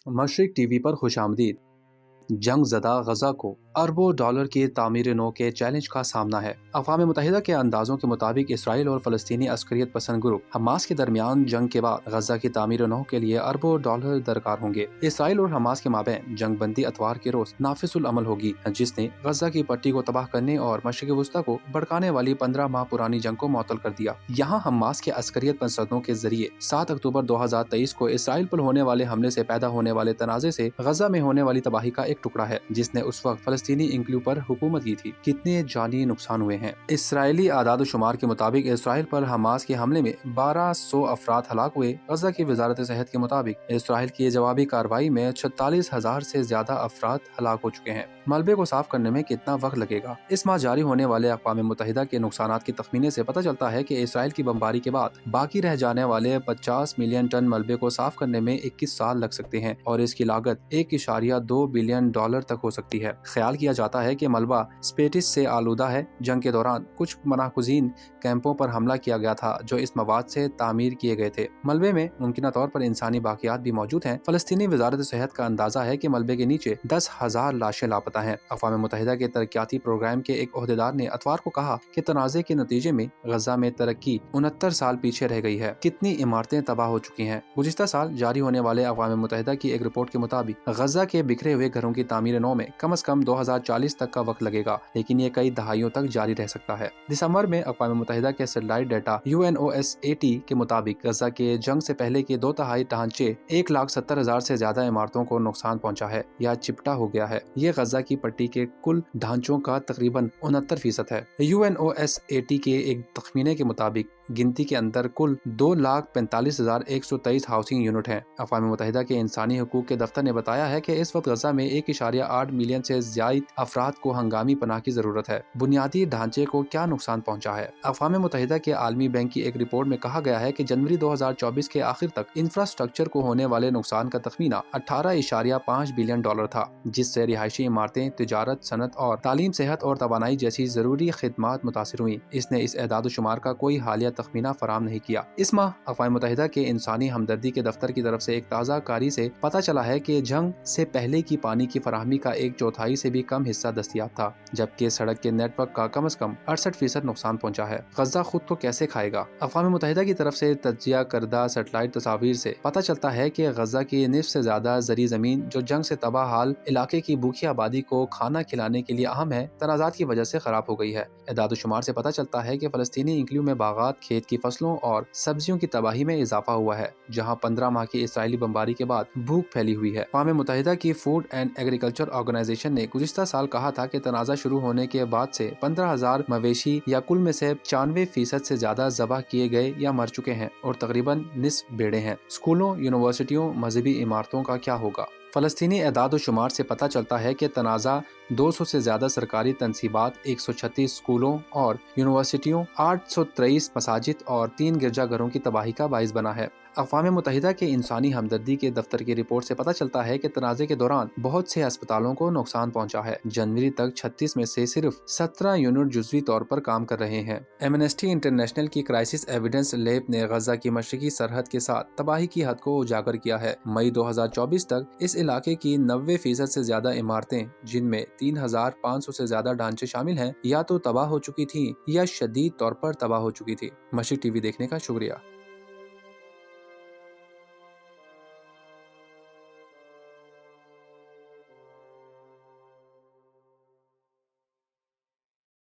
मशरिक TV पर खुशामदीद। जंग ज़दा गजा को अरबों डॉलर की तामीर नो के चैलेंज का सामना है। अक़वाम मुत्तहिदा के अंदाजों के मुताबिक इसराइल और फ़लस्तीनी अस्करियत पसंद ग्रुप हमास के दरमियान जंग के बाद गजा की तामीर नो के लिए अरबों डॉलर दरकार होंगे। इसराइल और हमास के माबैन जंग बंदी अतवार के रोज नाफिजुल अमल होगी, जिसने गजा की पट्टी को तबाह करने और मशरिक़ वुस्ता को भड़काने वाली 15 माह पुरानी जंग को मुअत्तल कर दिया। यहाँ हमास के अस्करियत पसंदों के जरिए 7 अक्टूबर 2023 को इसराइल पर होने वाले हमले से पैदा होने वाले तनाज़े से गजा में होने वाली तबाही का एक टुकड़ा है, जिसने उस वक्त फलस्तीनी इंक्लू पर हुकूमत की थी। कितने जानी नुकसान हुए हैं? इसराइली आदाद शुमार के मुताबिक इसराइल पर हमास के हमले में 1200 अफराद हलाक हुए। गजा की वजारत सेहत के मुताबिक इसराइल की जवाबी कार्रवाई में 46,000 से ज्यादा अफराद हलाक हो चुके हैं। मलबे को साफ करने में कितना वक्त लगेगा? इस माह जारी होने वाले अक़वाम मुत्तहिदा के नुकसानात के तखमीने से पता चलता है कि इसराइल की बमबारी के बाद बाकी रह जाने वाले 50 मिलियन टन मलबे को साफ करने में 21 साल लग सकते हैं और इसकी लागत 1.2 बिलियन डॉलर तक हो सकती है। ख्याल किया जाता है कि मलबा स्पेटिस से आलूदा है। जंग के दौरान कुछ मनाकुजीन कैंपों पर हमला किया गया था जो इस मवाद से तामीर किए गए थे। मलबे में मुमकिन तौर पर इंसानी बाकियात भी मौजूद हैं। फलस्तीनी वजारत सेहत का अंदाजा है कि मलबे के नीचे 10,000 लाशें लापता हैं। अक़वाम मुत्तहिदा के तरक्याती प्रोग्राम के एक ओहदेदार ने अतवार को कहा कि तनाज़े के नतीजे में गजा में तरक्की 69 साल पीछे रह गई है। कितनी इमारतें तबाह हो चुकी हैं? गुज़िश्ता साल जारी होने वाले अक़वाम मुत्तहिदा की एक रिपोर्ट के मुताबिक गजा के बिखरे हुए घरों की तामीर नौ में कम से कम 2040 तक का वक्त लगेगा, लेकिन ये कई दहाइयों तक जारी रह सकता है। दिसंबर में अक़वाम मुत्तहिदा के सैटेलाइट डाटा UNOSAT के मुताबिक गजा के जंग से पहले के 2/3 ढांचे 1,70,000 से ज्यादा इमारतों को नुकसान पहुंचा है या चिपटा हो गया है। ये गजा की पट्टी के कुल ढांचों का तकरीबन 69% है। UNOSAT के एक तखमीने के मुताबिक गिनती के अंदर कुल 2,45,123 हाउसिंग यूनिट हैं। अक़वाम मुत्तहिदा के इंसानी हकूक के दफ्तर ने बताया है कि इस वक्त गजा में 1.8 मिलियन से ज्यादा अफराद को हंगामी पनाह की जरूरत है। बुनियादी ढांचे को क्या नुकसान पहुंचा है? अक़वाम मुत्तहिदा के आलमी बैंक की एक रिपोर्ट में कहा गया है कि जनवरी 2024 के आखिर तक इंफ्रास्ट्रक्चर को होने वाले नुकसान का तखमीना 18.5 बिलियन डॉलर था, जिससे रिहायशी इमारतें, तिजारत, सनत और तालीम, सेहत और तवानाई जैसी जरूरी खिदमात मुतासिर हुई। इसने इस एदाद शुमार का कोई हालिया तखमीना फराम नहीं किया। इस माह अक़वाम मुत्तहिदा के इंसानी हमदर्दी के दफ्तर की तरफ से एक ताज़ा कारी से पता चला है कि जंग से पहले की पानी की फराहमी का 1/4 से भी कम हिस्सा दस्तयाब था, जबकि सड़क के नेटवर्क का कम से कम 68% नुकसान पहुंचा है। गजा खुद को कैसे खाएगा? अक़वाम मुत्तहिदा की तरफ से तज्जिया करदा सैटेलाइट तस्वीर से पता चलता है कि गजा की निस्फ से ज्यादा ज़री ज़मीन, जो जंग से तबाह हाल इलाके की भूखी आबादी को खाना खिलाने के लिए अहम है, तनाज़ात की वजह से खराब हो गई है। एदाद शुमार से पता चलता है कि फलस्तीनी इंक्लू में बागात, खेत की फसलों और सब्जियों की तबाही में इजाफा हुआ है, जहाँ 15 माह की इसराइली बमबारी के बाद भूख फैली हुई है। अक़वाम मुत्तहिदा की फूड एंड एग्रीकल्चर ऑर्गेनाइजेशन ने गुज़िश्ता साल कहा था कि तनाज़ा शुरू होने के बाद से 15,000 मवेशी या कुल में से 95% से ज्यादा ज़बह किए गए या मर चुके हैं और तकरीबन निस्फ बेड़े हैं। स्कूलों, यूनिवर्सिटियों, मजहबी इमारतों का क्या होगा? फलस्तीनी एदाद शुमार से पता चलता है कि तनाज़ा 200 से ज्यादा सरकारी तनसीबात, 136 स्कूलों और यूनिवर्सिटियों, 823 मसाजिद और 3 गिरजाघरों की तबाही का बाइस बना है। अक़वाम मुत्तहिदा के इंसानी हमदर्दी के दफ्तर की रिपोर्ट से पता चलता है कि तनाज़े के दौरान बहुत से अस्पतालों को नुकसान पहुंचा है। जनवरी तक 36 में से सिर्फ 17 यूनिट जुज़वी तौर पर काम कर रहे हैं। एमनेस्टी इंटरनेशनल की क्राइसिस एविडेंस लैब ने गजा की मशरिकी सरहद के साथ तबाही की हद को उजागर किया है। मई 2024 तक इस इलाके की 90% से ज्यादा इमारतें, जिनमें 3,500 से ज्यादा ढांचे शामिल हैं, या तो तबाह हो चुकी थी या शदीद तौर पर तबाह हो चुकी थी। मशरिक टीवी देखने का शुक्रिया।